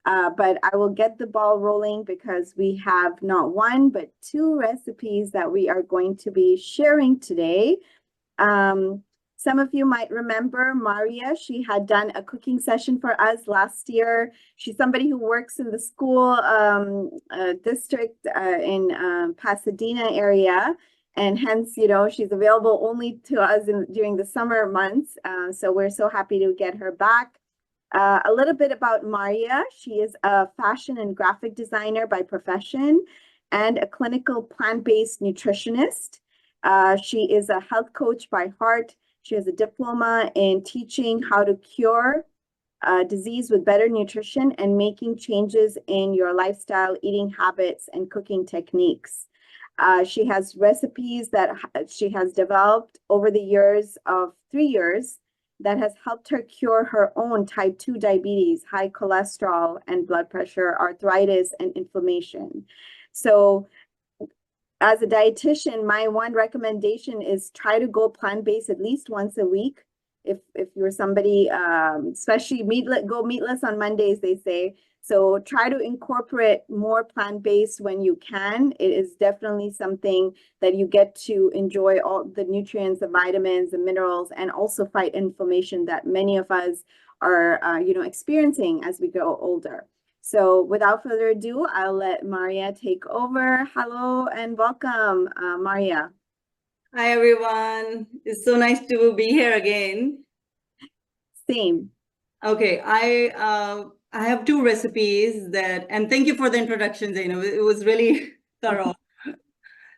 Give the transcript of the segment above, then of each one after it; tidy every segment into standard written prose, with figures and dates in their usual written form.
But I will get the ball rolling because we have not one, but two recipes that we are going to be sharing today. Some of you might remember Maria. She had done a cooking session for us last year. She's somebody who works in the school district in Pasadena area. And hence, she's available only to us during the summer months. So we're so happy to get her back. A little bit about Maria. She is a fashion and graphic designer by profession and a clinical plant-based nutritionist. She is a health coach by heart. She has a diploma in teaching how to cure disease with better nutrition and making changes in your lifestyle, eating habits, and cooking techniques. She has recipes that she has developed over the years of 3 years that has helped her cure her own type 2 diabetes, high cholesterol and blood pressure, arthritis, and inflammation. So as a dietitian, my one recommendation is try to go plant-based at least once a week. If you're somebody, especially go meatless on Mondays, they say. So try to incorporate more plant-based when you can. It is definitely something that you get to enjoy all the nutrients, the vitamins, the minerals, and also fight inflammation that many of us are, experiencing as we grow older. So without further ado, I'll let Maria take over. Hello and welcome, Maria. Hi, everyone. It's so nice to be here again. Same. Okay, I have two recipes and thank you for the introduction, Zainab. It was really thorough.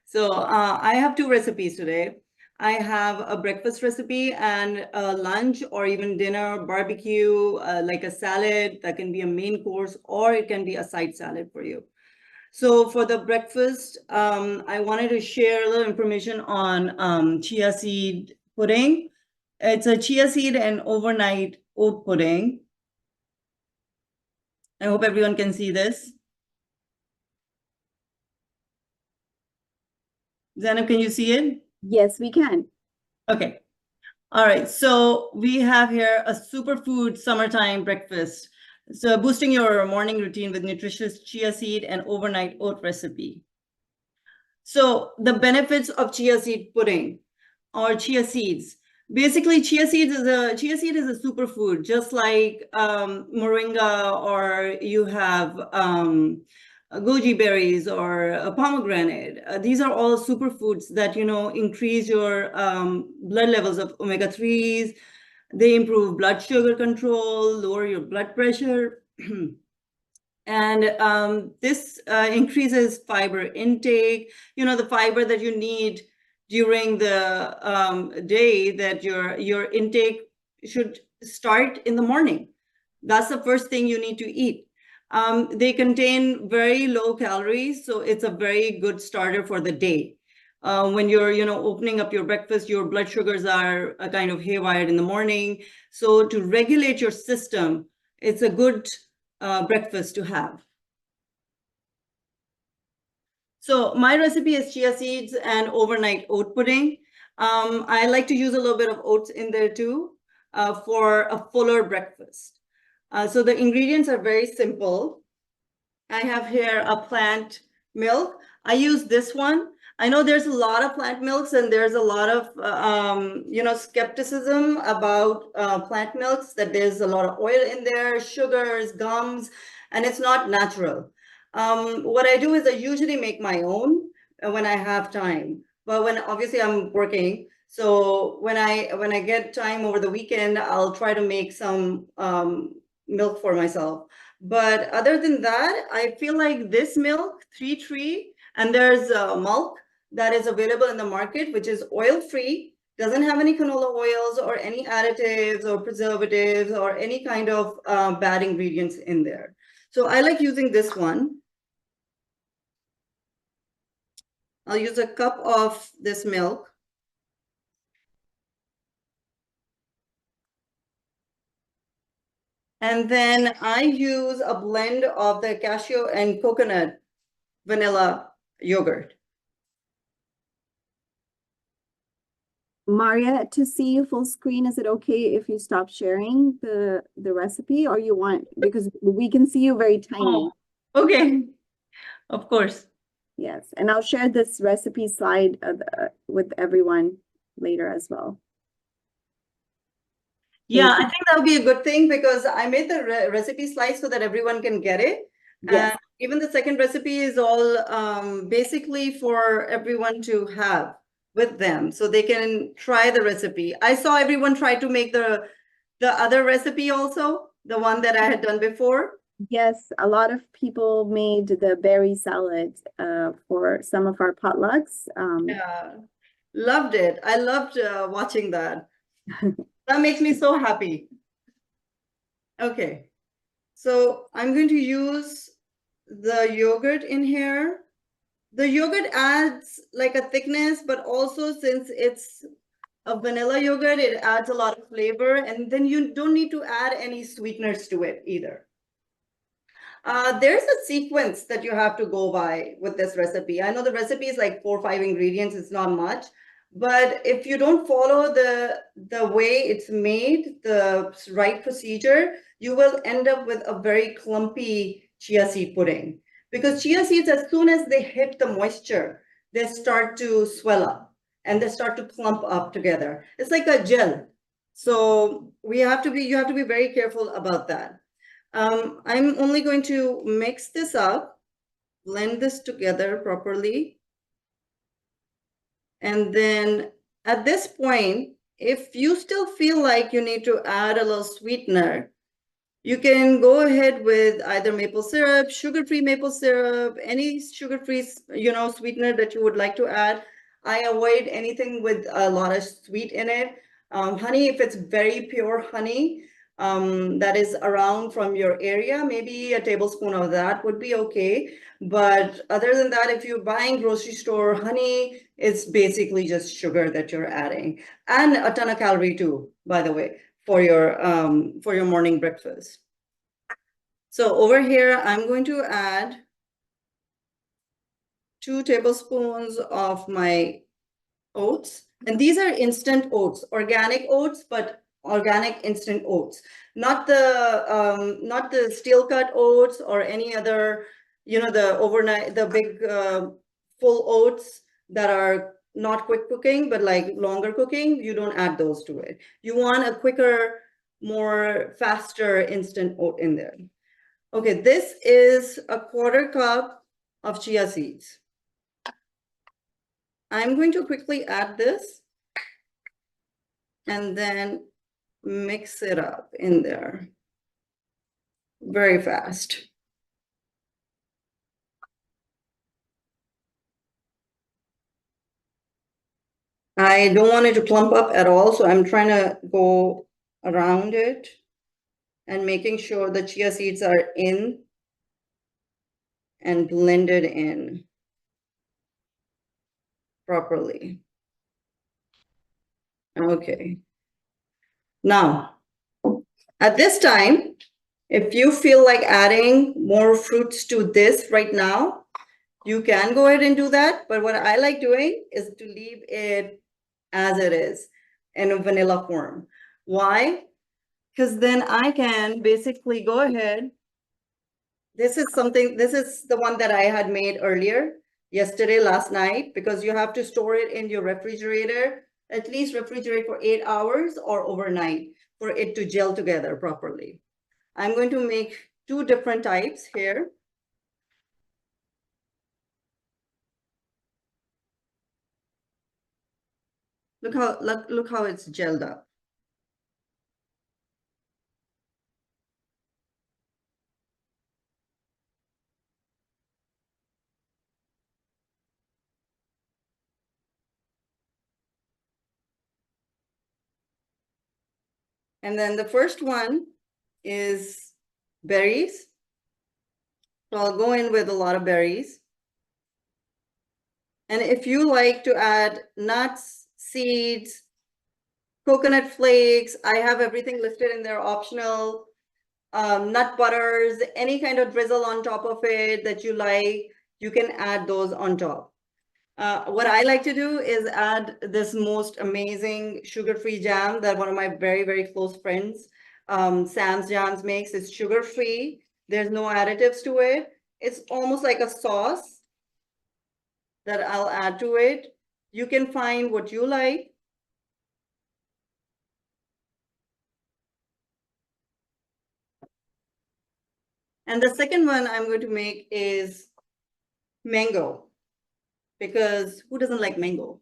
So I have two recipes today. I have a breakfast recipe and a lunch or even dinner barbecue, like a salad that can be a main course or it can be a side salad for you. So for the breakfast, I wanted to share a little information on chia seed pudding. It's a chia seed and overnight oat pudding. I hope everyone can see this. Zainab, can you see it? Yes, we can. Okay. All right. So we have here a superfood summertime breakfast. So boosting your morning routine with nutritious chia seed and overnight oat recipe. So the benefits of chia seed pudding or chia seeds. Basically, chia seed is a superfood, just like moringa, or you have goji berries or a pomegranate. These are all superfoods that increase your blood levels of omega-3s. They improve blood sugar control, lower your blood pressure. And this increases fiber intake, the fiber that you need during the day, that your intake should start in the morning. That's the first thing you need to eat. They contain very low calories, so it's a very good starter for the day. When you're opening up your breakfast, your blood sugars are kind of haywired in the morning. So to regulate your system, it's a good breakfast to have. So my recipe is chia seeds and overnight oat pudding. I like to use a little bit of oats in there too for a fuller breakfast. So the ingredients are very simple. I have here a plant milk. I use this one. I know there's a lot of plant milks and there's a lot of skepticism about plant milks, that there's a lot of oil in there, sugars, gums, and it's not natural. What I do is I usually make my own when I have time, but when obviously I'm working. So when I get time over the weekend, I'll try to make some milk for myself. But other than that, I feel like this milk, 3 and there's milk that is available in the market, which is oil-free, doesn't have any canola oils or any additives or preservatives or any kind of bad ingredients in there. So I like using this one. I'll use a cup of this milk. And then I use a blend of the cashew and coconut vanilla yogurt. Maria, to see you full screen, is it okay if you stop sharing the recipe, or you want, because we can see you very tiny? Okay, of course. Yes, and I'll share this recipe slide with everyone later as well. Yeah, Thank I you. think that would be a good thing because I made the recipe slide so that everyone can get it. Yes. And even the second recipe is all basically for everyone to have with them so they can try the recipe. I saw everyone try to make the other recipe also, the one that I had done before. Yes, a lot of people made the berry salad for some of our potlucks. Yeah, loved it. I loved watching that. That makes me so happy. Okay, so I'm going to use the yogurt in here. The yogurt adds like a thickness, but also since it's a vanilla yogurt, it adds a lot of flavor, and then you don't need to add any sweeteners to it either. There's a sequence that you have to go by with this recipe. I know the recipe is like 4 or 5 ingredients, it's not much. But if you don't follow the way it's made, the right procedure, you will end up with a very clumpy chia seed pudding. Because chia seeds, as soon as they hit the moisture, they start to swell up and they start to clump up together. It's like a gel. So you have to be very careful about that. I'm only going to mix this up, blend this together properly. And then at this point, if you still feel like you need to add a little sweetener, you can go ahead with either maple syrup, sugar-free maple syrup, any sugar-free, sweetener that you would like to add. I avoid anything with a lot of sweet in it. Honey, if it's very pure honey, that is around from your area, maybe a tablespoon of that would be okay. But other than that, if you're buying grocery store honey, it's basically just sugar that you're adding, and a ton of calorie too, by the way, for your morning breakfast. So over here, I'm going to add 2 tablespoons of my oats, and these are instant oats, organic oats, but organic instant oats, not the steel cut oats or any other, the overnight, the big full oats that are not quick cooking, but like longer cooking. You don't add those to it. You want a quicker, more faster instant oat in there. Okay, this is a 1/4 cup of chia seeds. I'm going to quickly add this and then mix it up in there very fast. I don't want it to clump up at all, so I'm trying to go around it and making sure the chia seeds are in and blended in properly. Okay. Now, at this time, if you feel like adding more fruits to this right now, you can go ahead and do that. But what I like doing is to leave it as it is in a vanilla form. Why? Because then I can basically go ahead. This is the one that I had made earlier, yesterday, last night, because you have to store it in your refrigerator, at least refrigerate for 8 hours or overnight for it to gel together properly. I'm going to make 2 different types here. Look how it's gelled up. And then the first one is berries. So I'll go in with a lot of berries. And if you like to add nuts, seeds, coconut flakes, I have everything listed in there, optional. Nut butters, any kind of drizzle on top of it that you like, you can add those on top. What I like to do is add this most amazing sugar-free jam that one of my very, very close friends, Sam's Jams makes. It's sugar-free. There's no additives to it. It's almost like a sauce that I'll add to it. You can find what you like. And the second one I'm going to make is mango, because who doesn't like mango?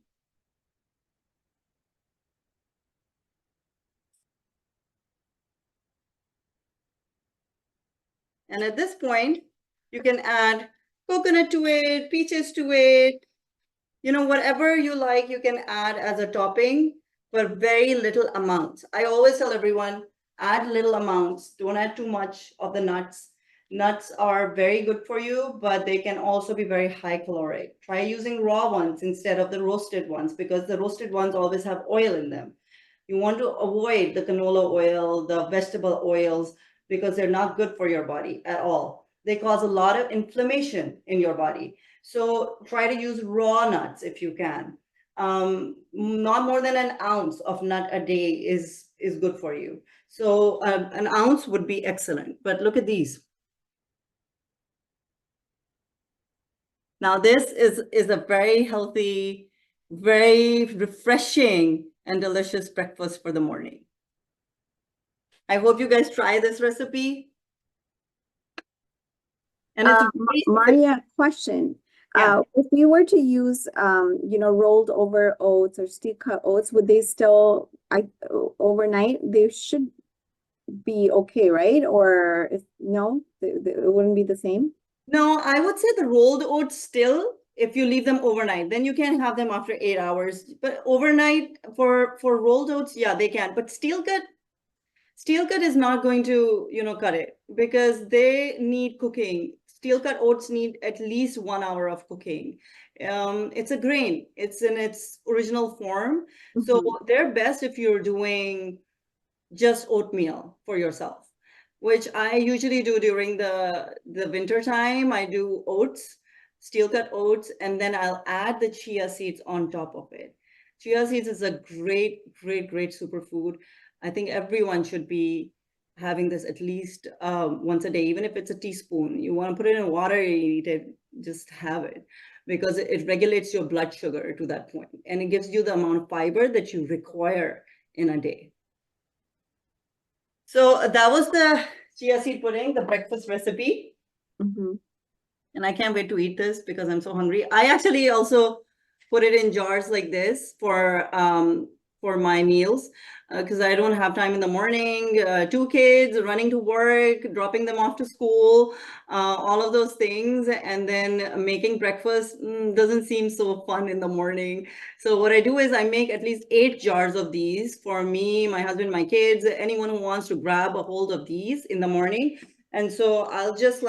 And at this point, you can add coconut to it, peaches to it, whatever you like, you can add as a topping, but very little amounts. I always tell everyone, add little amounts. Don't add too much of the nuts. Nuts are very good for you, but they can also be very high caloric. Try using raw ones instead of the roasted ones, because the roasted ones always have oil in them. You want to avoid the canola oil, the vegetable oils, because they're not good for your body at all. They cause a lot of inflammation in your body. So try to use raw nuts if you can. Not more than an ounce of nut a day is good for you. So an ounce would be excellent. But look at these. Now this is a very healthy, very refreshing and delicious breakfast for the morning. I hope you guys try this recipe. And it's Maria, question. Yeah. If we were to use, rolled over oats or steel cut oats, would they still, overnight, they should be okay, right? Or no, it wouldn't be the same? No, I would say the rolled oats still, if you leave them overnight, then you can have them after 8 hours. But overnight for rolled oats, yeah, they can. But steel cut is not going to, cut it, because they need cooking. Steel cut oats need at least 1 hour of cooking. It's a grain. It's in its original form. So they're best if you're doing just oatmeal for yourself, which I usually do during the winter time. I do oats, steel cut oats, and then I'll add the chia seeds on top of it. Chia seeds is a great, great, great superfood. I think everyone should be having this at least once a day, even if it's a teaspoon. You want to put it in water, you eat it, just have it, because it regulates your blood sugar to that point, and it gives you the amount of fiber that you require in a day. So that was the chia seed pudding, the breakfast recipe. And I can't wait to eat this because I'm so hungry. I actually also put it in jars like this for my meals, because I don't have time in the morning. 2 kids, running to work, dropping them off to school, all of those things, and then making breakfast doesn't seem so fun in the morning. So what I do is I make at least 8 jars of these for me, my husband, my kids, anyone who wants to grab a hold of these in the morning. And so I'll just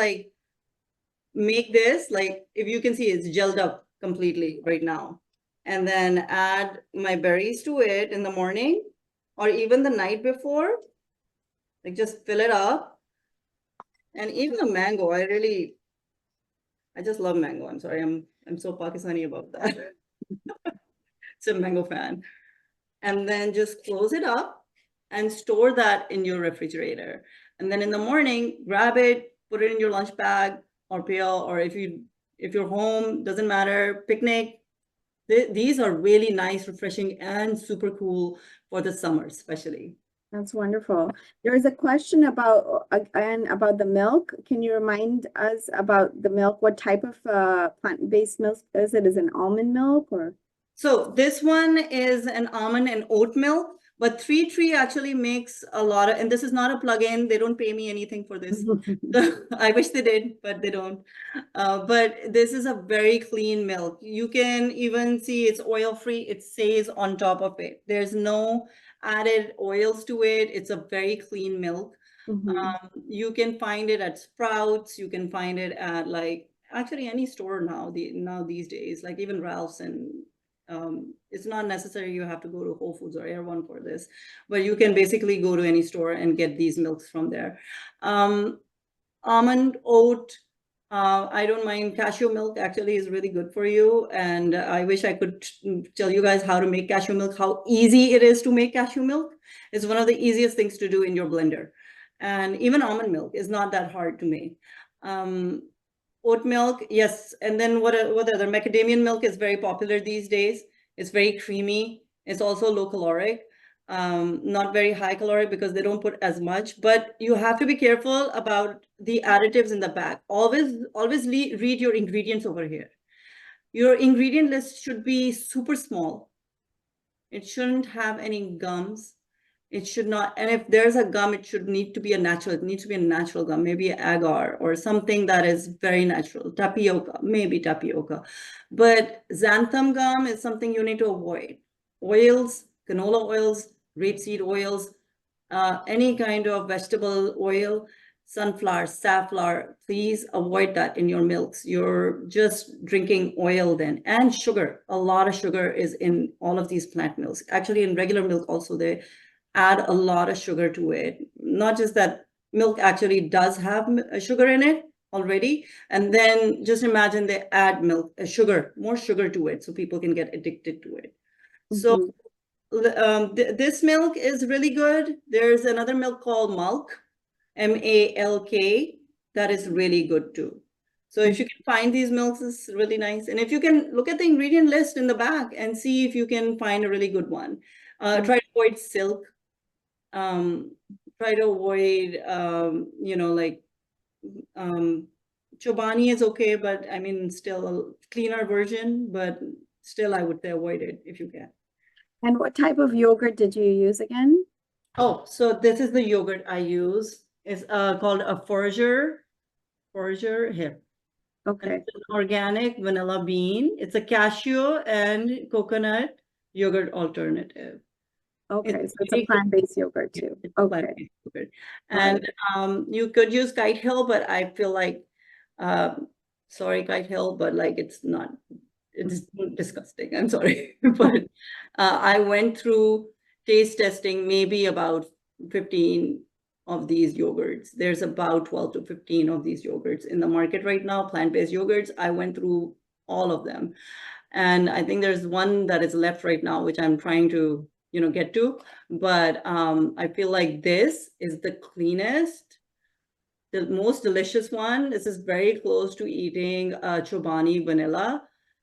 make this, if you can see, it's gelled up completely right now, and then add my berries to it in the morning or even the night before. Just fill it up. And even the mango, I just love mango. I'm sorry, I'm so Pakistani about that. It's a mango fan. And then just close it up and store that in your refrigerator. And then in the morning, grab it, put it in your lunch bag or pail, or if you're home, doesn't matter, picnic. These are really nice, refreshing, and super cool for the summer, especially. That's wonderful. There is a question about, again, about the milk. Can you remind us about the milk? What type of plant-based milk is it? Is it an almond milk or? So this one is an almond and oat milk, but 3 Tree actually makes a lot of, and this is not a plug-in. They don't pay me anything for this. I wish they did, but they don't. But this is a very clean milk. You can even see it's oil-free. It says on top of it. There's no added oils to it. It's a very clean milk. You can find it at Sprouts. You can find it at actually any store now these days, like even Ralph's. And it's not necessary you have to go to Whole Foods or Air One for this, but you can basically go to any store and get these milks from there. Almond, oat, I don't mind. Cashew milk actually is really good for you. And I wish I could tell you guys how to make cashew milk, how easy it is to make cashew milk. It's one of the easiest things to do in your blender. And even almond milk is not that hard to make. Oat milk, yes. And then what other? Macadamia milk is very popular these days. It's very creamy. It's also low caloric. Not very high caloric because they don't put as much, but you have to be careful about the additives in the back. Always read your ingredients over here. Your ingredient list should be super small. It shouldn't have any gums. It should not, and if there's a gum, it needs to be a natural gum, maybe agar or something that is very natural. Tapioca, maybe tapioca. But xanthan gum is something you need to avoid. Oils, canola oils, rapeseed oils, any kind of vegetable oil, sunflower, safflower, please avoid that in your milks. You're just drinking oil then. And sugar, a lot of sugar is in all of these plant milks. Actually, in regular milk also, they add a lot of sugar to it. Not just that, milk actually does have sugar in it already. And then just imagine they add milk, more sugar to it so people can get addicted to it. So this milk is really good. There's another milk called Malk, M-A-L-K, that is really good too. So if you can find these milks, it's really nice. And if you can look at the ingredient list in the back and see if you can find a really good one. Try to avoid silk. Try to avoid, Chobani is okay, but I mean, still a cleaner version, but still I would say avoid it if you can. And what type of yogurt did you use again? Oh, so this is the yogurt I use. It's called a Forager here. Okay. And it's an organic vanilla bean. It's a cashew and coconut yogurt alternative. Okay, so it's a plant-based yogurt too. Okay. Yogurt. And you could use Kite Hill, but I feel like, sorry, Kite Hill, but like it's disgusting. I'm sorry. But I went through taste testing maybe about 15 of these yogurts. There's about 12 to 15 of these yogurts in the market right now, plant-based yogurts. I went through all of them. And I think there's one that is left right now, which I'm trying to get to, but I feel like this is the cleanest, the most delicious one. This is very close to eating Chobani vanilla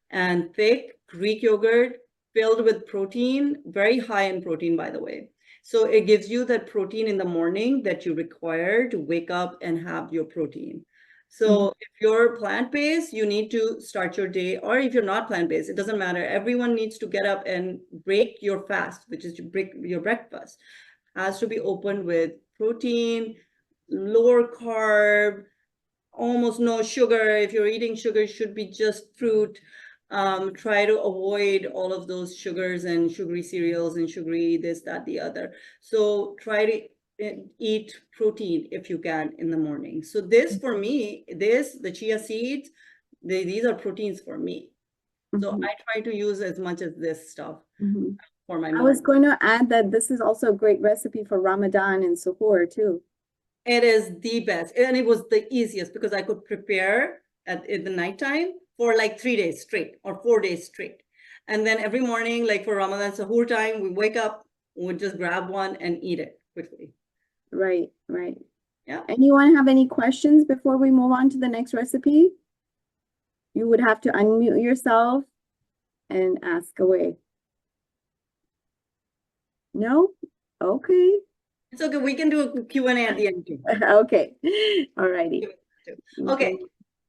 and thick Greek yogurt filled with protein, very high in protein, by the way. So it gives you that protein in the morning that you require to wake up and have your protein. So if you're plant-based, you need to start your day, or if you're not plant-based, it doesn't matter. Everyone needs to get up and break your fast, which is to break your breakfast. Has to be opened with protein, lower carb, almost no sugar. If you're eating sugar, it should be just fruit. Try to avoid all of those sugars and sugary cereals and sugary this, that, the other. So try to eat protein if you can in the morning. So this for me, the chia seeds, these are proteins for me. So I try to use as much of this stuff for my morning. I was going to add that this is also a great recipe for Ramadan and Suhoor too. It is the best. And it was the easiest because I could prepare in the nighttime for like 3 days straight or 4 days straight. And then every morning, like for Ramadan Suhoor time, we wake up, we just grab one and eat it quickly. Right. Yeah. Anyone have any questions before we move on to the next recipe? You would have to unmute yourself and ask away. No? Okay. It's okay. We can do a Q&A at the end too. Okay. All righty. Okay.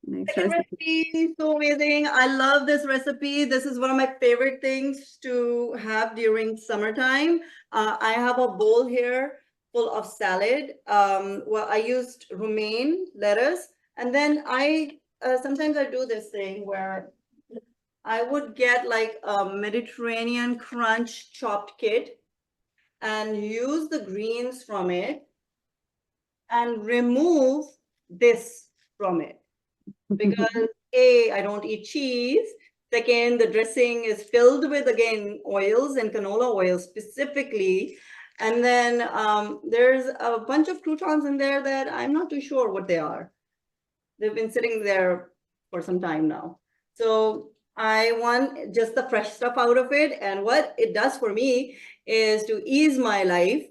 Next recipe, so amazing. I love this recipe. This is one of my favorite things to have during summertime. I have a bowl here full of salad. Well, I used romaine lettuce, and then sometimes I do this thing where I would get like a Mediterranean crunch chopped kit and use the greens from it and remove this from it. Because I don't eat cheese. Second, the dressing is filled with, again, oils and canola oil specifically. And then there's a bunch of croutons in there that I'm not too sure what they are. They've been sitting there for some time now. So I want just the fresh stuff out of it. And what it does for me is to ease my life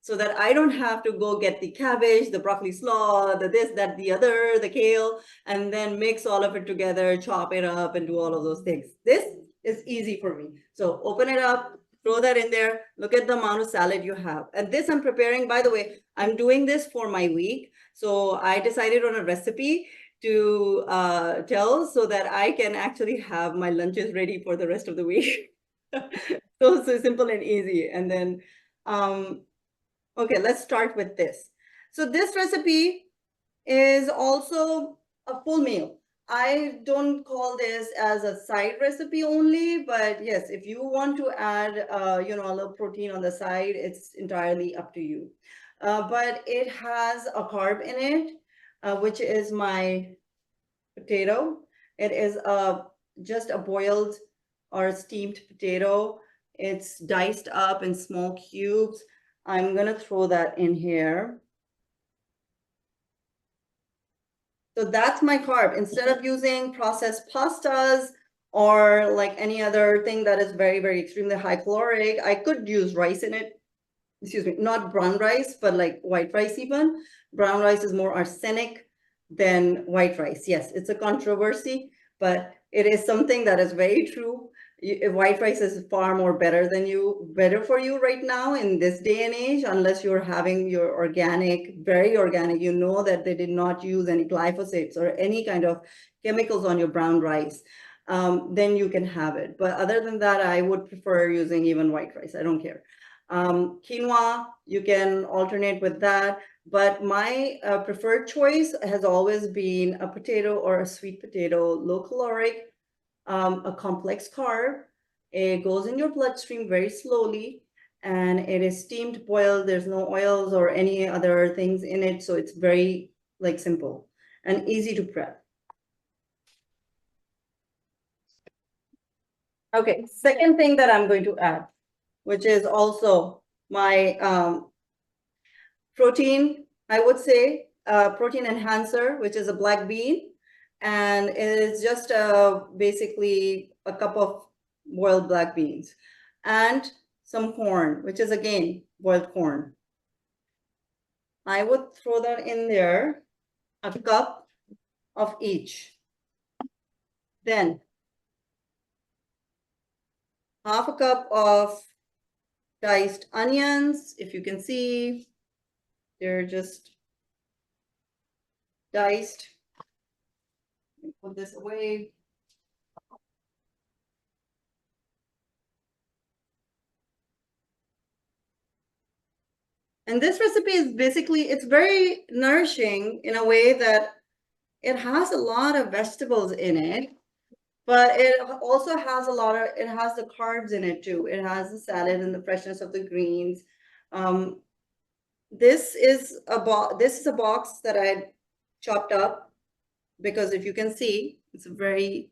so that I don't have to go get the cabbage, the broccoli slaw, the this, that, the other, the kale, and then mix all of it together, chop it up, and do all of those things. This is easy for me. So open it up, throw that in there, look at the amount of salad you have. And this I'm preparing, by the way, I'm doing this for my week. So I decided on a recipe to tell so that I can actually have my lunches ready for the rest of the week. So simple and easy. And then, okay, let's start with this. So this recipe is also a full meal. I don't call this as a side recipe only, but yes, if you want to add, a little protein on the side, it's entirely up to you. But it has a carb in it, which is my potato. It is just a boiled or steamed potato. It's diced up in small cubes. I'm gonna throw that in here. So that's my carb. Instead of using processed pastas or like any other thing that is very, very extremely high caloric, I could use rice in it. Excuse me, not brown rice, but like white rice even. Brown rice is more arsenic than white rice. Yes, it's a controversy, but it is something that is very true. White rice is far more better for you right now in this day and age, unless you're having your organic, very organic, that they did not use any glyphosates or any kind of chemicals on your brown rice. Then you can have it. But other than that, I would prefer using even white rice. I don't care. Quinoa, you can alternate with that. But my preferred choice has always been a potato or a sweet potato, low caloric, a complex carb. It goes in your bloodstream very slowly, and it is steamed, boiled. There's no oils or any other things in it, so it's very simple and easy to prep. Okay, second thing that I'm going to add, which is also my protein, I would say, protein enhancer, which is a black bean. And it is just basically a cup of boiled black beans and some corn, which is again boiled corn. I would throw that in there, a cup of each. Then half a cup of diced onions. If you can see, they're just diced. Put this away. And this recipe is basically, it's very nourishing in a way that it has a lot of vegetables in it, but it also has it has the carbs in it too. It has the salad and the freshness of the greens. This is a box that I chopped up, because if you can see, it's a very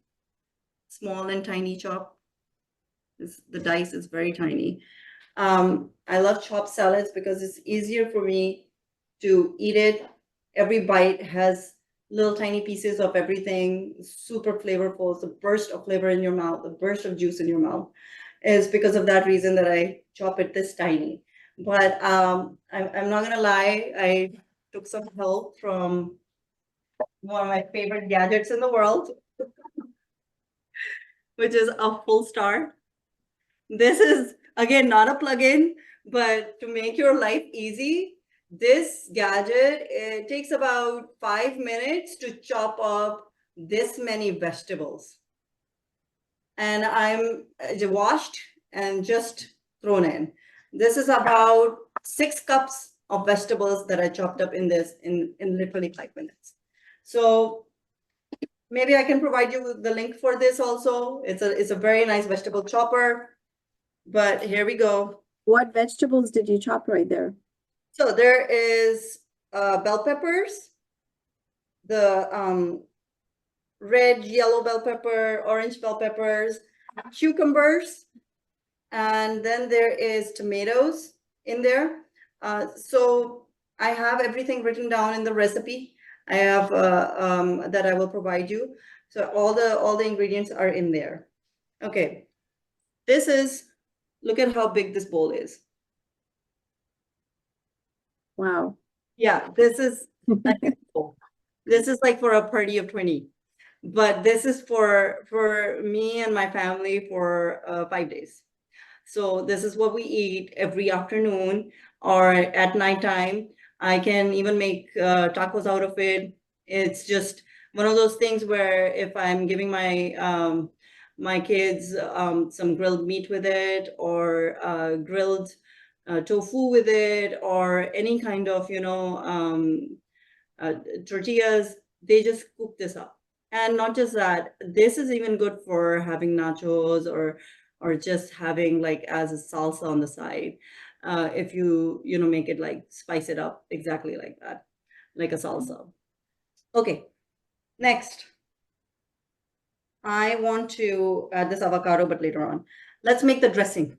small and tiny chop. The dice is very tiny. I love chopped salads because it's easier for me to eat it. Every bite has little tiny pieces of everything, super flavorful. It's a burst of flavor in your mouth, a burst of juice in your mouth. Is because of that reason that I chop it this tiny. But I'm not gonna lie, I took some help from one of my favorite gadgets in the world, which is a full star. This is, again, not a plugin, but to make your life easy, this gadget, it takes about 5 minutes to chop up this many vegetables. And I'm washed and just thrown in. This is about 6 cups of vegetables that I chopped up in this in literally 5 minutes. So maybe I can provide you with the link for this also. It's a very nice vegetable chopper. But here we go. What vegetables did you chop right there? So there is bell peppers, the red, yellow bell pepper, orange bell peppers, cucumbers, and then there is tomatoes in there. So I have everything written down in the recipe. I have that I will provide you. So all the ingredients are in there. Okay, this is, look at how big this bowl is. Wow. Yeah, this is like this is like for a party of 20. But this is for me and my family for 5 days. So this is what we eat every afternoon or at nighttime. I can even make tacos out of it. It's just one of those things where if I'm giving my kids some grilled meat with it, or grilled tofu with it, or any kind of uh, tortillas, they just cook this up. And not just that, this is even good for having nachos, or just having like as a salsa on the side. If you know, make it like spice it up exactly like that, like a salsa. Okay, next. I want to add this avocado, but later on. Let's make the dressing.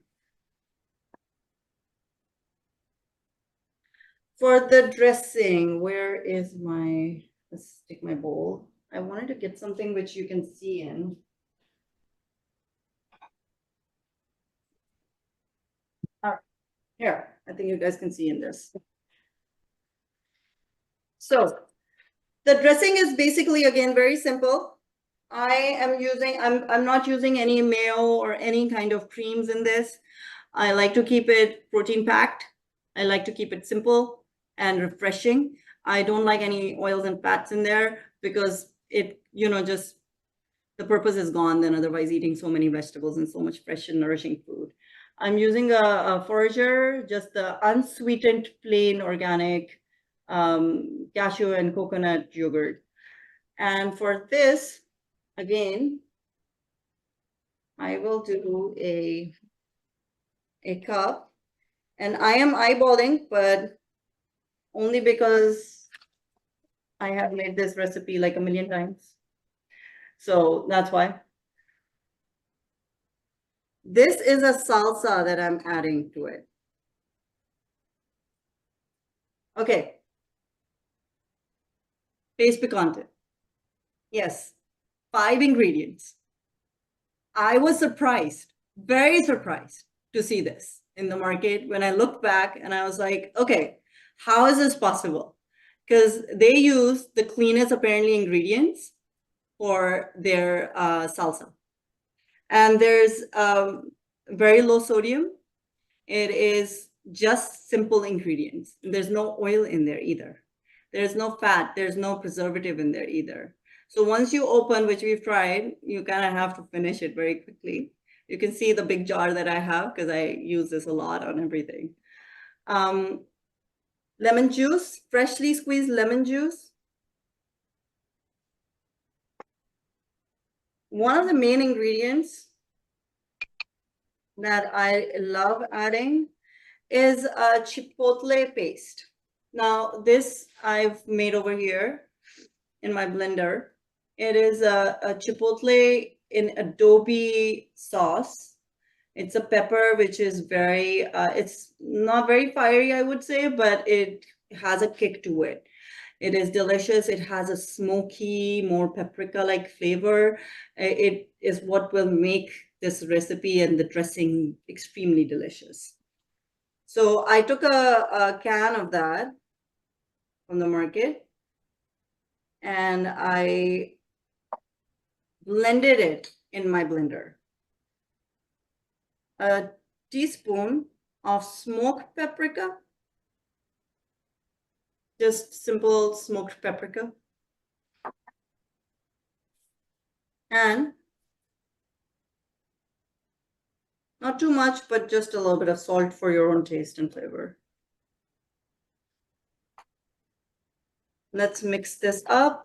For the dressing, where is my, let's take my bowl. I wanted to get something which you can see in. Here, I think you guys can see in this. So the dressing is basically, again, very simple. I'm not using any mayo or any kind of creams in this. I like to keep it protein packed. I like to keep it simple and refreshing. I don't like any oils and fats in there because it, just the purpose is gone then otherwise eating so many vegetables and so much fresh and nourishing food. I'm using a forager, just the unsweetened, plain organic cashew and coconut yogurt. And for this, again, I will do a cup. And I am eyeballing, but only because I have made this recipe like a million times. So that's why. This is a salsa that I'm adding to it. Okay. Paste picante. Yes, 5 ingredients. I was surprised, very surprised to see this in the market when I looked back and I was like, okay, how is this possible? Because they use the cleanest apparently ingredients for their salsa. And there's very low sodium. It is just simple ingredients. There's no oil in there either. There's no fat. There's no preservative in there either. So once you open, which we've tried, you kind of have to finish it very quickly. You can see the big jar that I have because I use this a lot on everything. Lemon juice, freshly squeezed lemon juice. One of the main ingredients that I love adding is a chipotle paste. Now this I've made over here in my blender. It is a chipotle in adobe sauce. It's a pepper which is very, it's not very fiery, I would say, but it has a kick to it. It is delicious. It has a smoky, more paprika-like flavor. It is what will make this recipe and the dressing extremely delicious. So I took a can of that from the market and I blended it in my blender. A teaspoon of smoked paprika, just simple smoked paprika, and not too much, but just a little bit of salt for your own taste and flavor. Let's mix this up.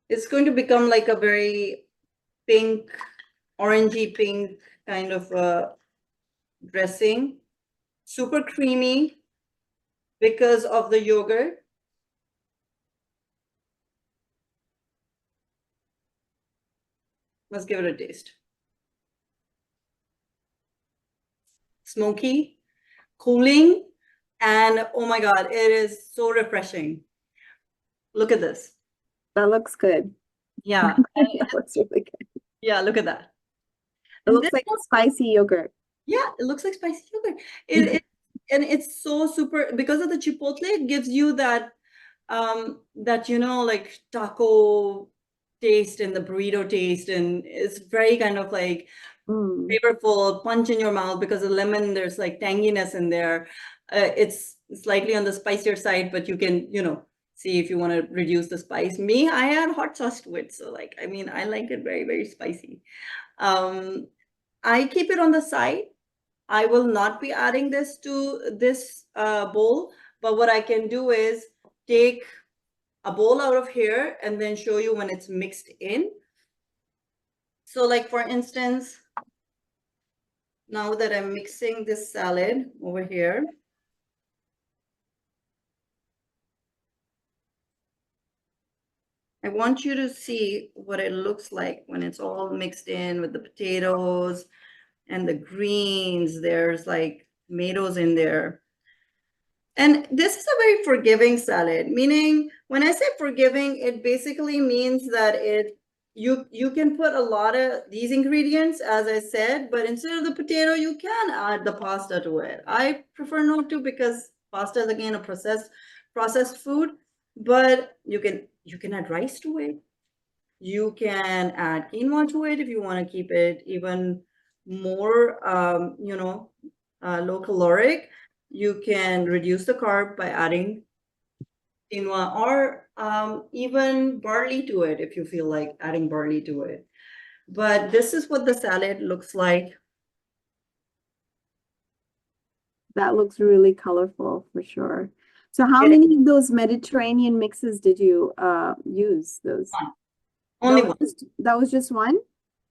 It's going to become like a very pink, orangey pink kind of dressing. Super creamy because of the yogurt. Let's give it a taste. Smoky, cooling, and oh my God, it is so refreshing. Look at this. That looks good. Yeah. That looks really good. Yeah, look at that. It And looks this like spicy yogurt. Yeah, it looks like spicy yogurt. It and it's so super because of the chipotle, it gives you that that like taco taste and the burrito taste, and it's very kind of like Mm. flavorful punch in your mouth because of lemon. There's like tanginess in there. It's slightly on the spicier side, but you can see if you want to reduce the spice. Me, I add hot sauce to it, so like I mean I like it very, very spicy. I keep it on the side. I will not be adding this to this bowl, but what I can do is take a bowl out of here and then show you when it's mixed in. So like for instance, now that I'm mixing this salad over here, I want you to see what it looks like when it's all mixed in with the potatoes and the greens. There's like tomatoes in there. And this is a very forgiving salad, meaning when I say forgiving, it basically means that you can put a lot of these ingredients, as I said, but instead of the potato, you can add the pasta to it. I prefer not to because pasta is again a processed food, but you can add rice to it. You can add quinoa to it if you want to keep it even more, low caloric. You can reduce the carb by adding quinoa or even barley to it if you feel like adding barley to it. But this is what the salad looks like. That looks really colorful for sure. So how It many of those Mediterranean mixes did you use? Those only one. That was just one?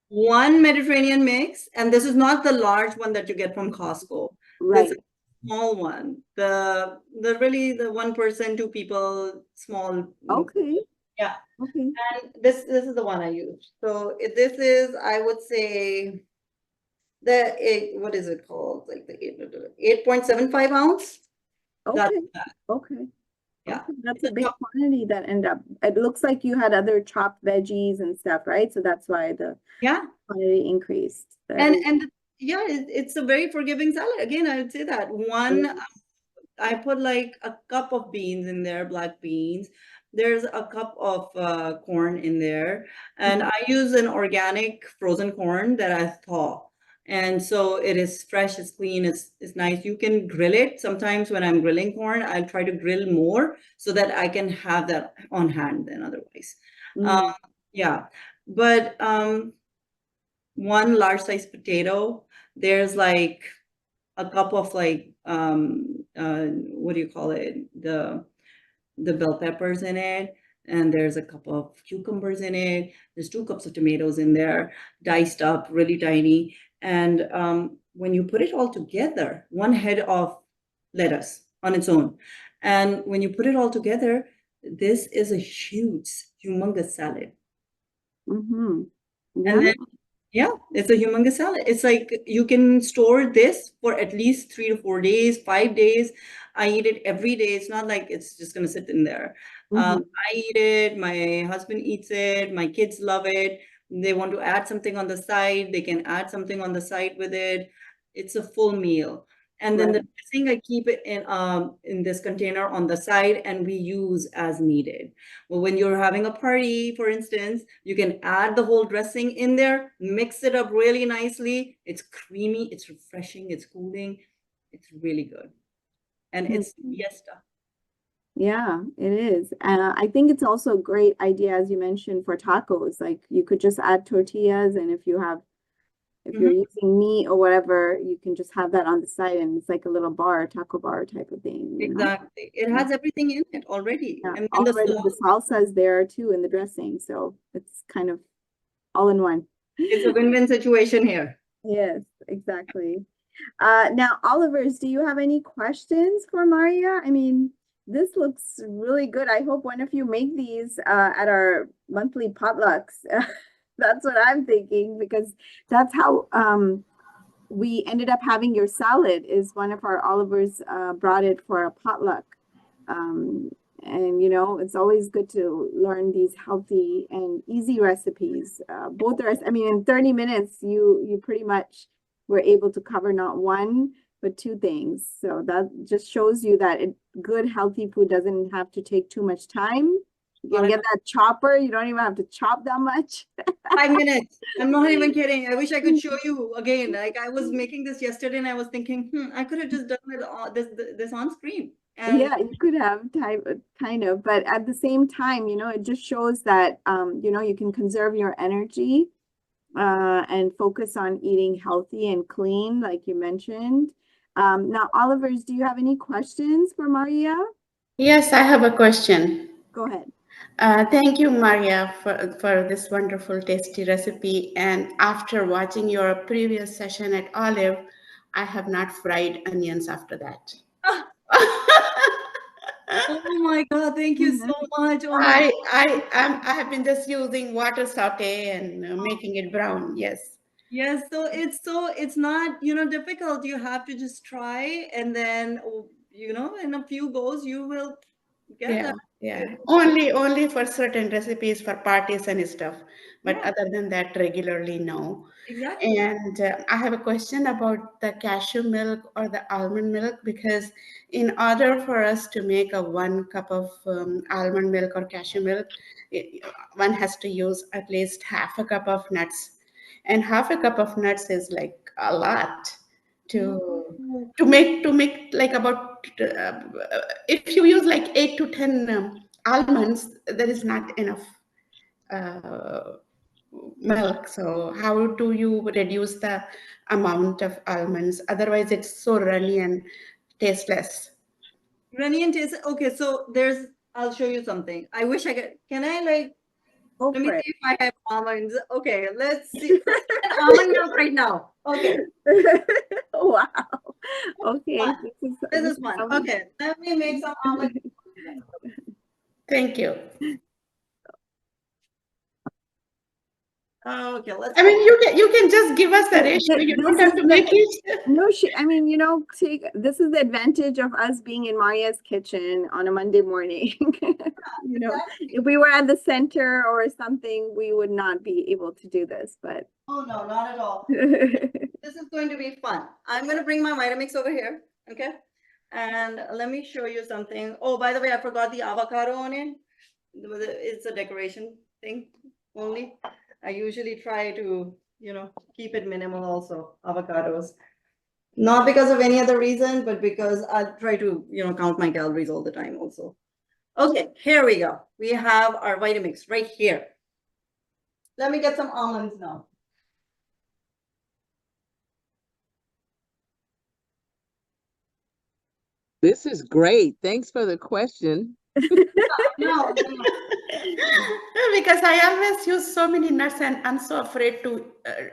One Mediterranean mix, and this is not the large one that you get from Costco. This Right. is a small one. The really the 1 person, 2 people, small. Okay. Yeah. Okay. And this is the one I use. So this is, I would say, what is it called? Like the 8.75 ounce. That's Okay. that. Okay. Yeah. Okay. That's It's a big quantity that ended up. It looks like you had other chopped veggies and stuff, right? So that's why the Yeah. quantity increased. And yeah, it's a very forgiving salad. Again, I would say that one. I put like a cup of beans in there, black beans. There's a cup of corn in there. And I use an organic frozen corn that I thaw. And so it is fresh, it's clean, it's nice. You can grill it. Sometimes when I'm grilling corn, I'll try to grill more so that I can have that on hand than otherwise. Mm. Yeah. But one large size potato, there's like a cup of like what do you call it, the bell peppers in it, and there's a cup of cucumbers in it. There's 2 cups of tomatoes in there, diced up really tiny. And when you put it all together, one head of lettuce on its own, and when you put it all together, this is a huge, humongous salad. Mm-hmm. And Yeah. then yeah, it's a humongous salad. It's like you can store this for at least 3 to 4 days, 5 days. I eat it every day. It's not like it's just going to sit in there. Mm-hmm. I eat it. My husband eats it. My kids love it. They want to add something on the side. They can add something on the side with it. It's a full meal. And then Right. the dressing, I keep it in this container on the side, and we use as needed. Well, when you're having a party, for instance, you can add the whole dressing in there, mix it up really nicely. It's creamy, it's refreshing, it's cooling. It's really good. And it's Mhm. fiesta. Yeah, it is. I think it's also a great idea, as you mentioned, for tacos. Like you could just add tortillas, and if you're Mhm. using meat or whatever, you can just have that on the side, and it's like a little bar, taco bar type of thing, you know? Exactly. It Yeah. has everything in it already. Yeah. And then the Already the sauce, salsa is there too in the dressing, so it's kind of all in one. it's a win-win situation here. Yes, exactly. Now, Olivers, do you have any questions for Maria? I mean, this looks really good. I hope one of you make these at our monthly potlucks. That's what I'm thinking because that's how we ended up having your salad is one of our Olivers brought it for a potluck. And you know, it's always good to learn these healthy and easy recipes. Both are, I mean, in 30 minutes, you pretty much were able to cover not one, but two things. So that just shows you that good, healthy food doesn't have to take too much time. You can get that chopper. You don't even have to chop that much. 5 minutes. I'm not even kidding. I wish I could show you again. Like I was making this yesterday and I was thinking, I could have just done it on this on screen. And Yeah, you could have kind of, but at the same time, you know, it just shows that you know, you can conserve your energy and focus on eating healthy and clean, like you mentioned. Now, Olivers, do you have any questions for Maria? Yes, I have a question. Go ahead. Thank you, Maria, for this wonderful, tasty recipe. And after watching your previous session at Olive, I have not fried onions after that. oh my God, thank you so much. Oh my I have been just using water saute and making it brown. Yes. Yes, so it's not, difficult. You have to just try and then, in a few goes you will get Yeah, that. yeah. Only for certain recipes for parties and stuff. But Yeah, other than that, regularly, no. exactly. And I have a question about the cashew milk or the almond milk because in order for us to make a 1 cup of almond milk or cashew milk, one has to use at least half a cup of nuts. And half a cup of nuts is like a lot to Oh, to make like about if you use like 8 to 10 almonds, there is not enough uh, milk. So how do you reduce the amount of almonds? Otherwise, it's so runny and tasteless. runny and taste. Okay, so I'll show you something. I wish I could. Can I Go let me for see if I have almonds. Okay, let's see. Let's get almond milk right now. Okay, it. Wow. Okay, this this is is fun. how we. Okay, let me make some almond. Thank you. Okay, let's I put. mean, you can just give us the ratio. You This don't have is to make it. no, I mean, you know, this is the advantage of us being in Maria's kitchen on a Monday morning. You know, Exactly. if we were at the center or something, we would not be able to do this, but Oh no, not at all. okay. This is going to be fun. I'm going to bring my Vitamix over here. Okay. And let me show you something. Oh, by the way, I forgot the avocado on it. It's a decoration thing only. I usually try to, keep it minimal also, avocados. Not because of any other reason, but because I try to, count my calories all the time also. Okay, here we go. We have our Vitamix right here. Let me get some almonds now. This is great. Thanks for the question. No. Because I always use so many nuts and I'm so afraid to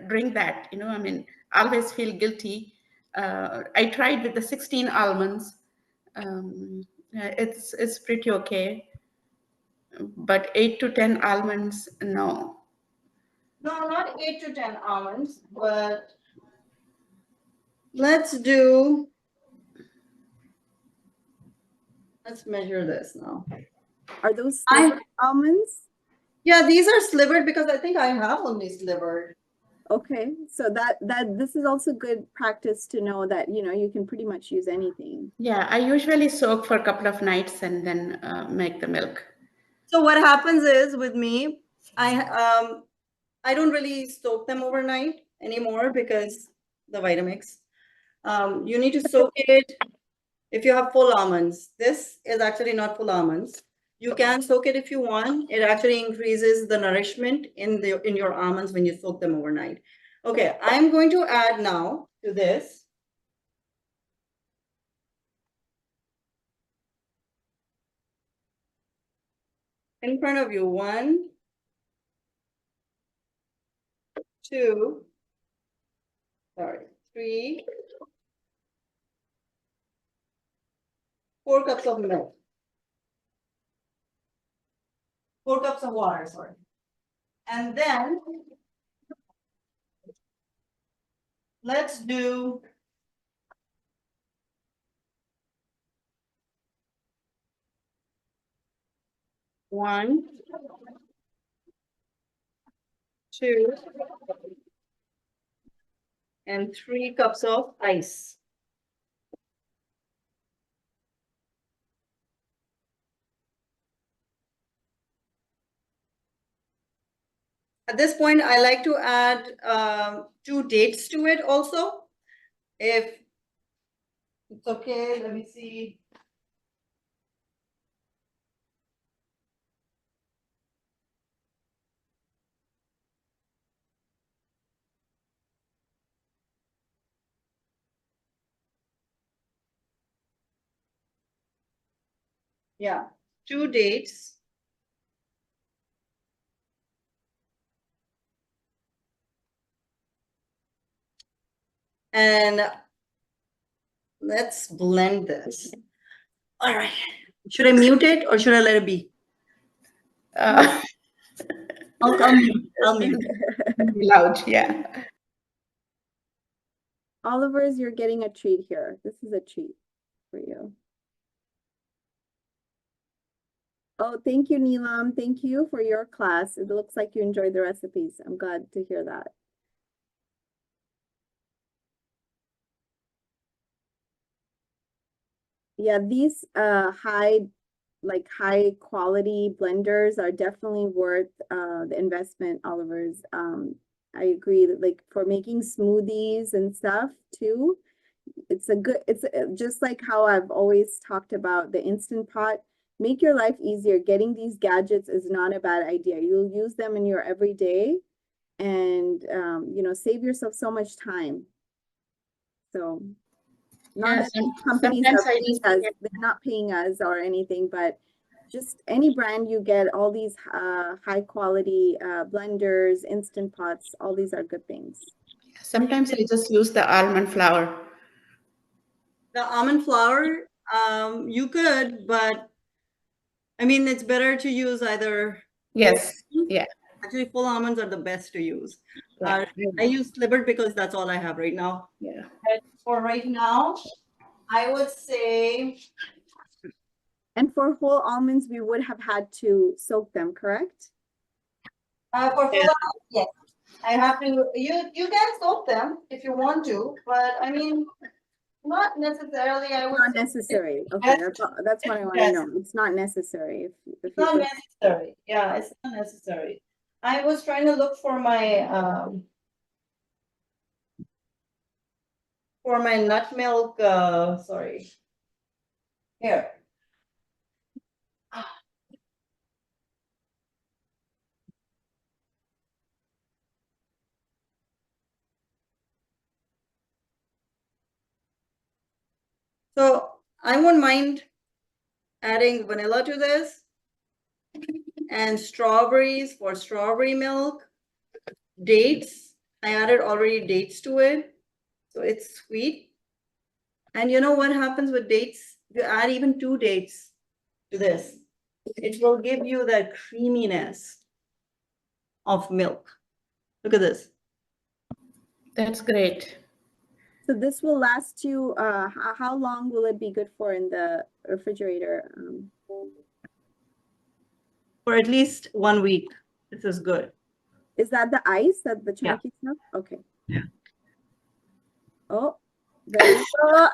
drink that. I mean, I always feel guilty. I tried with the 16 almonds. It's pretty okay, but 8 to 10 almonds, no. No, not 8 to 10 almonds, but let's measure this now. Are those I slivered almonds? Yeah, these are slivered because I think I have only slivered. Okay, so this is also good practice to know that, you know, you can pretty much use anything. Yeah, I usually soak for a couple of nights and then make the milk. So what happens is with me, I don't really soak them overnight anymore because the Vitamix. You need to soak it if you have full almonds. This is actually not full almonds. You can soak it if you want. It actually increases the nourishment in your almonds when you soak them overnight. Okay, I'm going to add now to this. In front of you, 1, 2, sorry, 3, 4 cups of milk. 4 cups of water, sorry. And then let's do one, two, and 3 cups of ice. At this point, I like to add 2 dates to it also. If it's okay, let me see. Yeah, 2 dates. And let's blend this. All right. Should I mute it or should I let it be? Uh, I'll mute. I'll mute. loud, yeah. Oliver's, you're getting a treat here. This is a treat for you. Oh, thank you, Neelam. Thank you for your class. It looks like you enjoyed the recipes. I'm glad to hear that. Yeah, these high quality blenders are definitely worth the investment, Oliver's. I agree that like for making smoothies and stuff too, it's just like how I've always talked about the Instant Pot. Make your life easier. Getting these gadgets is not a bad idea. You'll use them in your everyday and you know, save yourself so much time. So not Yeah, that these companies sometimes are I paying just us, forget. they're not paying us or anything, but just any brand you get, all these high quality blenders, Instant Pots, all these are good things. Sometimes I just use the almond flour. The almond flour, you could, but I mean, it's better to use either. Yes, yeah. Actually, full almonds are the best to use. Yeah. I use slivered because that's all I have right now. Yeah. But for right now, I would say And for whole almonds, we would have had to soak them, correct? for full Yeah. almonds, yes. I have to. You can soak them if you want to, but I mean, not necessarily. I would Not say necessary. Okay, that's what I want to Yes. know. It's not necessary. If it's you not could- necessary. Yeah, it's not necessary. I was trying to look for my nut milk. Sorry. Here. So I won't mind adding vanilla to this and strawberries for strawberry milk, dates. I added already dates to it, so it's sweet. And you know what happens with dates? You add even 2 dates to this. It will give you that creaminess of milk. Look at this. That's great. So this will last you, how long will it be good for in the refrigerator? For at least 1 week. This is good. Is that the ice, that the Yeah. chunky stuff? Okay. Yeah. Oh, there you go.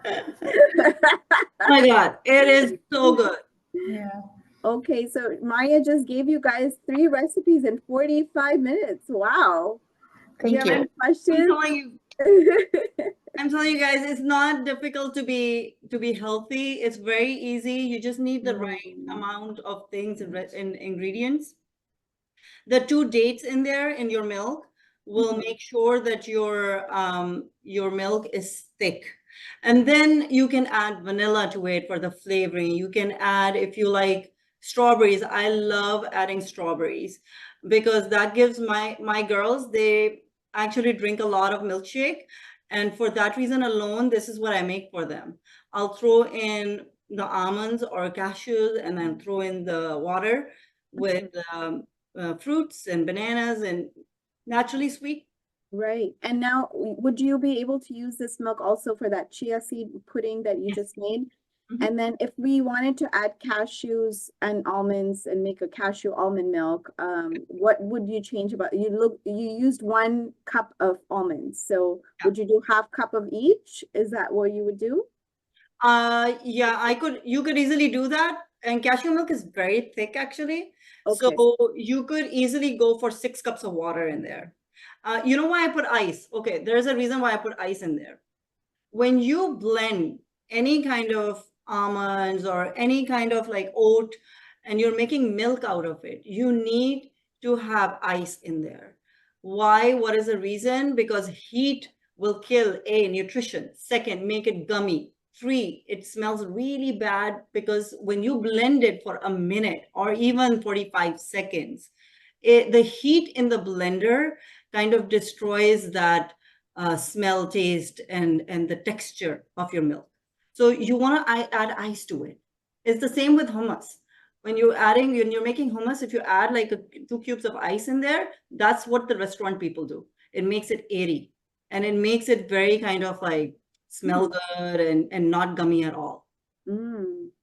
Oh my God, it is so good. Yeah. Okay, so Maya just gave you guys 3 recipes in 45 minutes. Wow. Do you Thank have any you. questions? I'm telling you guys, it's not difficult to be healthy. It's very easy. You just need the right amount of things and ingredients. The 2 dates in there in your milk will make sure that your milk is thick. And then you can add vanilla to it for the flavoring. You can add, if you like strawberries. I love adding strawberries because that gives my girls, they actually drink a lot of milkshake. And for that reason alone, this is what I make for them. I'll throw in the almonds or cashews and then throw in the water with fruits and bananas and naturally sweet. Right. And now, would you be able to use this milk also for that chia seed pudding that you just made? Mhm. And then if we wanted to add cashews and almonds and make a cashew almond milk, what would you change about, you used 1 cup of almonds. So Yeah. would you do half cup of each? Is that what you would do? Yeah, you could easily do that. And cashew milk is very thick actually. So Okay. you could easily go for 6 cups of water in there. You know why I put ice? Okay, there's a reason why I put ice in there. When you blend any kind of almonds or any kind of like oat and you're making milk out of it, you need to have ice in there. Why? What is the reason? Because heat will kill A, nutrition. Second, make it gummy. 3, it smells really bad because when you blend it for a minute or even 45 seconds, the heat in the blender kind of destroys that smell, taste, and the texture of your milk. So you want to add ice to it. It's the same with hummus. When you're making hummus, if you add like 2 cubes of ice in there, that's what the restaurant people do. It makes it airy and it makes it very kind of like smell good and not gummy at all.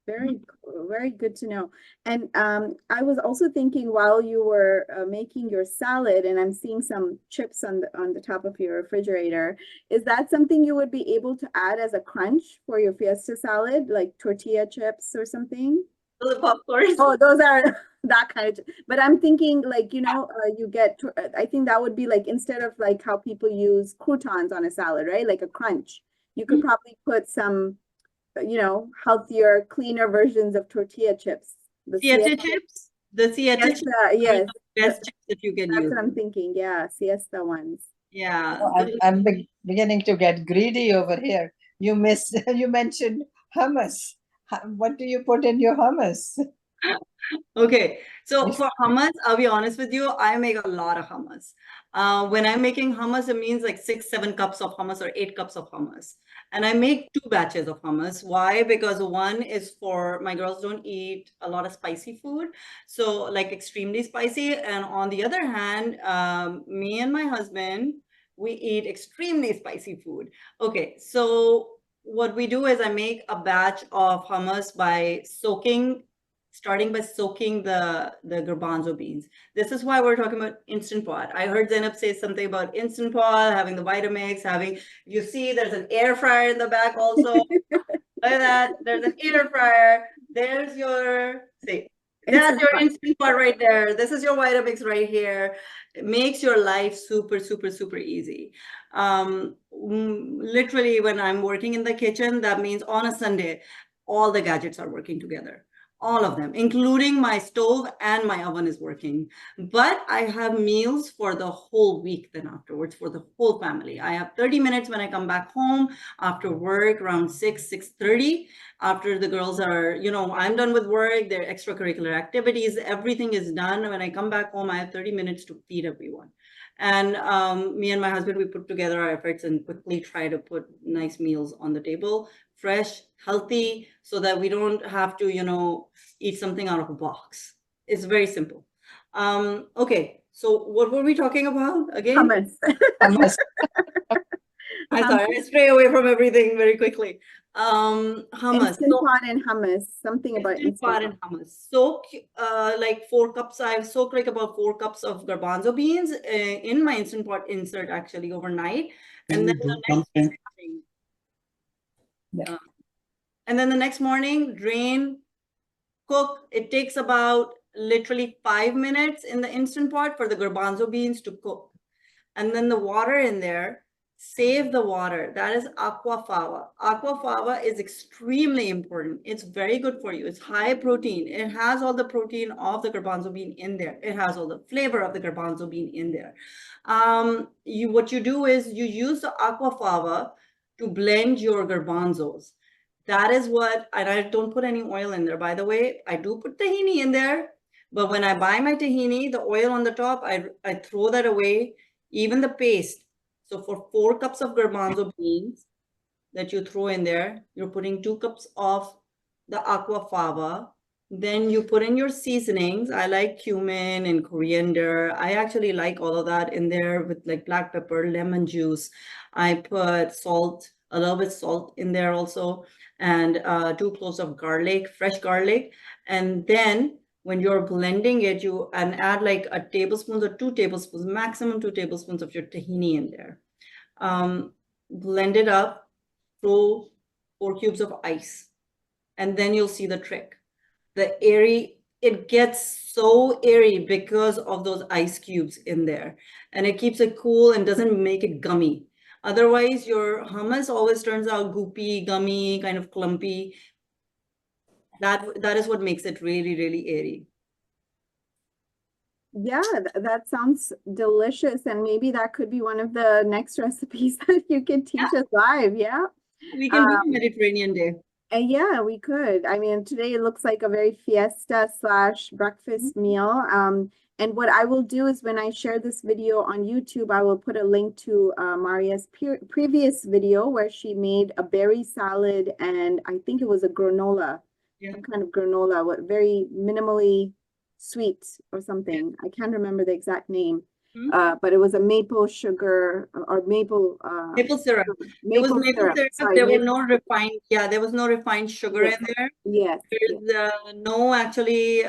Very, very good to know. And I was also thinking while you were making your salad, and I'm seeing some chips on the top of your refrigerator, is that something you would be able to add as a crunch for your fiesta salad, like tortilla chips or something? The popcorn. Oh, those are that kind of, but I'm thinking like, you get, I think that would be like, instead of like how people use croutons on a salad, right? Like a crunch. You could probably put some, healthier, cleaner versions of tortilla chips. The Siete chips. The siete chips siesta, are yes, the best chips that you can that's use. what I'm thinking. Yeah, siesta ones. Yeah. Oh, I'm beginning to get greedy over here. You mentioned hummus. What do you put in your hummus? Okay, so for hummus, I'll be honest with you, I make a lot of hummus. When I'm making hummus, it means like 6-7 cups of hummus or 8 cups of hummus. And I make 2 batches of hummus. Why? Because one is for my girls don't eat a lot of spicy food, so like extremely spicy. And on the other hand, me and my husband, we eat extremely spicy food. Okay, so what we do is I make a batch of hummus by starting by soaking the garbanzo beans. This is why we're talking about Instant Pot. I heard Zainab say something about Instant Pot, having the Vitamix, you see there's an air fryer in the back also. Look at that, there's an air fryer. There's your, that's your Instant Pot right there. This is your Vitamix right here. It makes your life super, super, super easy. Literally when I'm working in the kitchen, that means on a Sunday, all the gadgets are working together. All of them, including my stove and my oven is working. But I have meals for the whole week then afterwards for the whole family. I have 30 minutes when I come back home after work around 6:30. After the girls are, I'm done with work, their extracurricular activities, everything is done. When I come back home, I have 30 minutes to feed everyone. And me and my husband, we put together our efforts and quickly try to put nice meals on the table, fresh, healthy, so that we don't have to, eat something out of a box. It's very simple. Okay, so what were we talking about again? Hummus. Hummus. I'm sorry, I stray away from everything very quickly. Hummus. Instant Pot and hummus. Something about Instant Pot and hummus. Soak like 4 cups. I've soaked like about 4 cups of garbanzo beans in my Instant Pot insert actually overnight, and then the next morning. Yeah. And then the next morning, drain, cook. It takes about literally 5 minutes in the Instant Pot for the garbanzo beans to cook. And then the water in there, save the water. That is aquafaba. Aquafaba is extremely important. It's very good for you. It's high protein. It has all the protein of the garbanzo bean in there. It has all the flavor of the garbanzo bean in there. What you do is you use the aquafaba to blend your garbanzos. That is what, and I don't put any oil in there, by the way. I do put tahini in there, but when I buy my tahini, the oil on the top, I throw that away, even the paste. So for 4 cups of garbanzo beans that you throw in there, you're putting 2 cups of the aquafaba. Then you put in your seasonings. I like cumin and coriander. I actually like all of that in there with like black pepper, lemon juice. I put salt, a little bit salt in there also, and 2 cloves of garlic, fresh garlic. And then when you're blending it, you and add like a tablespoon or 2 tablespoons, maximum 2 tablespoons of your tahini in there. Blend it up, throw 4 cubes of ice, and then you'll see the trick. The airy, it gets so airy because of those ice cubes in there, and it keeps it cool and doesn't make it gummy. Otherwise, your hummus always turns out goopy, gummy, kind of clumpy. That is what makes it really, really airy. Yeah, that sounds delicious. And maybe that could be one of the next recipes that you could teach us live. Yeah. We can do a Mediterranean day. Yeah, we could. I mean, today it looks like a very fiesta / breakfast meal. And what I will do is when I share this video on YouTube, I will put a link to Maria's previous video where she made a berry salad and I think it was a granola, some kind of granola, what very minimally sweet or something. I can't remember the exact name. But it was a maple sugar or maple syrup. It was maple syrup. Sorry, there were no refined, there was no refined sugar in there. Yes. There's no actually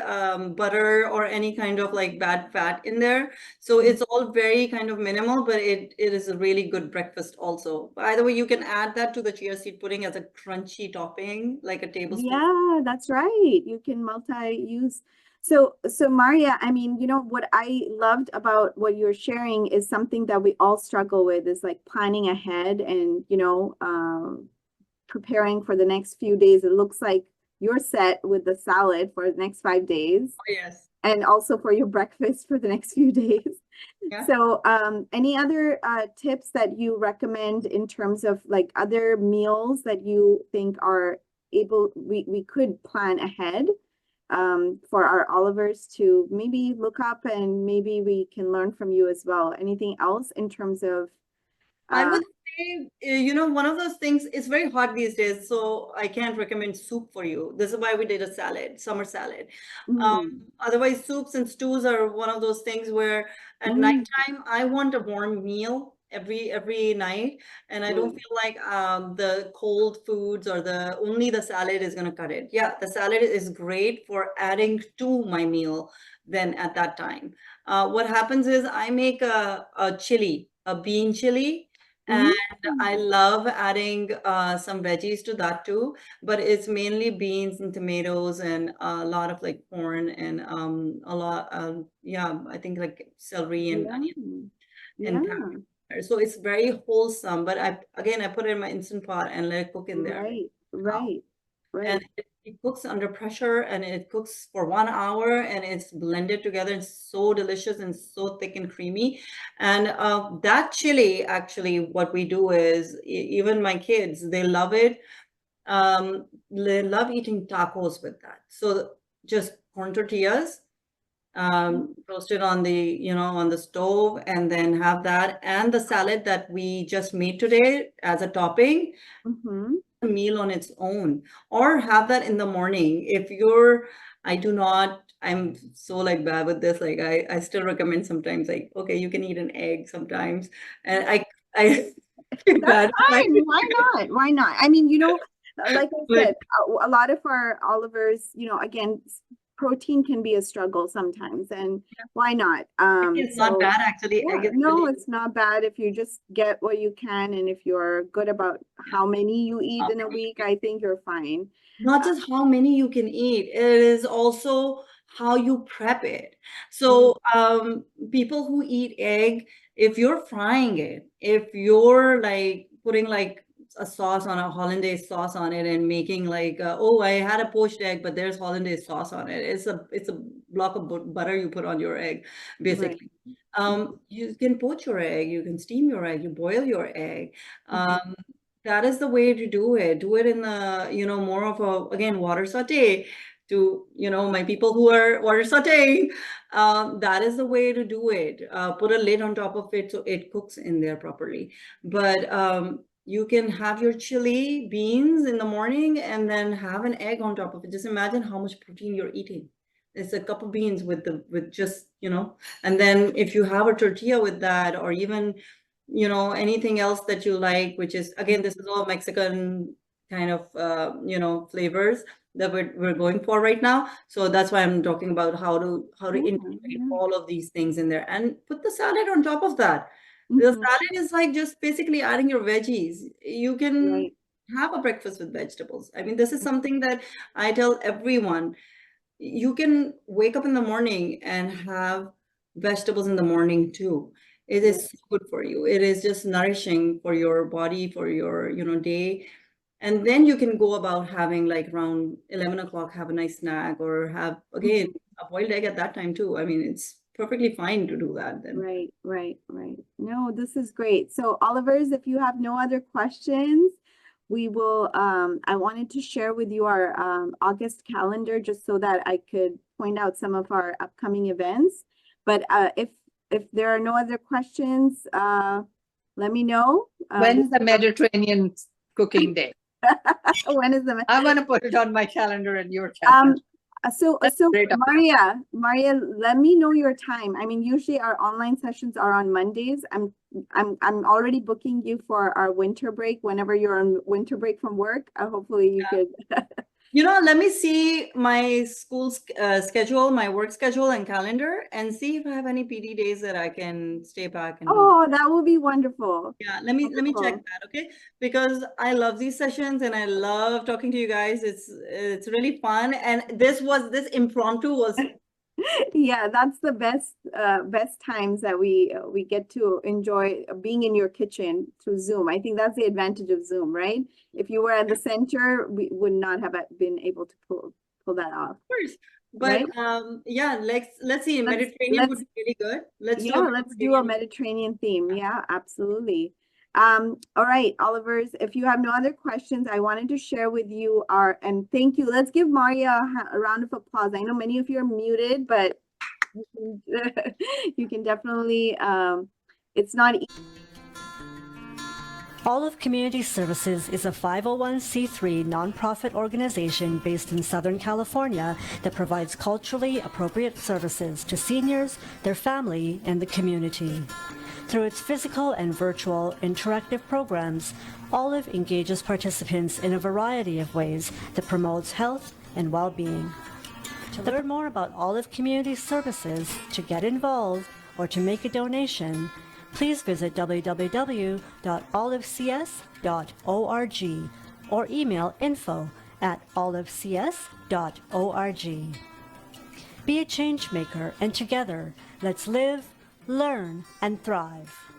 butter or any kind of like bad fat in there. So it's all very kind of minimal, but it is a really good breakfast also. By the way, you can add that to the chia seed pudding as a crunchy topping, like a tablespoon. Yeah, that's right. You can multi-use. So Maria, I mean, you know, what I loved about what you're sharing is something that we all struggle with is like planning ahead and, you know, preparing for the next few days. It looks like you're set with the salad for the next 5 days. Oh, yes. And also for your breakfast for the next few days. Yeah. So any other tips that you recommend in terms of like other meals that you think are able, we could plan ahead? For our Olivers to maybe look up and maybe we can learn from you as well. Anything else in terms of? I would say, you know, one of those things, it's very hot these days, so I can't recommend soup for you. This is why we did a salad, summer salad. Otherwise, soups and stews are one of those things where at nighttime, I want a warm meal every night, and I don't feel like the cold foods or only the salad is going to cut it. Yeah, the salad is great for adding to my meal then at that time. What happens is I make a chili, a bean chili, and I love adding some veggies to that too, but it's mainly beans and tomatoes and a lot of like corn and a lot, I think like celery and onion and pepper. So it's very wholesome, but I put it in my Instant Pot and let it cook in there. Right. And it cooks under pressure and it cooks for 1 hour and it's blended together. It's so delicious and so thick and creamy. And that chili, actually, what we do is, even my kids, they love it. They love eating tacos with that. So just corn tortillas, roasted on the stove, and then have that and the salad that we just made today as a topping. A meal on its own, or have that in the morning. I'm so like bad with this, like I still recommend sometimes like, okay, you can eat an egg sometimes, and I that's fine. Why not? I mean, you know, like I said, a lot of our Olivers, you know, again, protein can be a struggle sometimes, and why not? It's not bad actually. No, it's not bad if you just get what you can, and if you're good about how many you eat in a week, I think you're fine. Not just how many you can eat, it is also how you prep it. So people who eat egg, if you're frying it, if you're like putting like a sauce on a hollandaise sauce on it and making like I had a poached egg, but there's hollandaise sauce on it. It's a block of butter you put on your egg, basically. You can poach your egg, you can steam your egg, you boil your egg. That is the way to do it. Do it in the, more of a, again, water saute. To, my people who are water sauteing, that is the way to do it. Put a lid on top of it so it cooks in there properly. But You can have your chili beans in the morning and then have an egg on top of it. Just imagine how much protein you're eating. It's a cup of beans with just, and then if you have a tortilla with that, or even, anything else that you like, which is, again, this is all Mexican kind of, flavors that we're going for right now. So that's why I'm talking about how to integrate all of these things in there and put the salad on top of that. The salad is like just basically adding your veggies. You can have a breakfast with vegetables. I mean, this is something that I tell everyone. You can wake up in the morning and have vegetables in the morning too. It is good for you. It is just nourishing for your body, for your, day. And then you can go about having like around 11 o'clock, have a nice snack, or have, again, a boiled egg at that time too. I mean, it's perfectly fine to do that then. Right. No, this is great. So Oliver's, if you have no other questions, we will, I wanted to share with you our August calendar just so that I could point out some of our upcoming events. But if there are no other questions, let me know. When's the Mediterranean cooking day? When is the? I'm gonna put it on my calendar and your calendar. So great. Maria, let me know your time. I mean, usually our online sessions are on Mondays. I'm already booking you for our winter break. Whenever you're on winter break from work, hopefully you could. Let me see my school's schedule, my work schedule and calendar, and see if I have any PD days that I can stay back and Oh, that would be wonderful. Yeah, let me check that, okay? Because I love these sessions and I love talking to you guys. It's really fun, and this impromptu was. Yeah, that's the best times that we get to enjoy being in your kitchen through Zoom. I think that's the advantage of Zoom, right? If you were at the center, we would not have been able to pull that off. Of course. But yeah, let's see. Mediterranean would be really good. Let's do a Mediterranean theme. Yeah, absolutely. All right, Oliver's, if you have no other questions, I wanted to share with you and thank you. Let's give Maria a round of applause. I know many of you are muted, but you can definitely, it's not easy. Olive Community Services is a 501c3 nonprofit organization based in Southern California that provides culturally appropriate services to seniors, their family, and the community. Through its physical and virtual interactive programs, Olive engages participants in a variety of ways that promotes health and well-being. To learn more about Olive Community Services, to get involved, or to make a donation, please visit www.olivecs.org or email info@olivecs.org. Be a change maker, and together, let's live, learn, and thrive.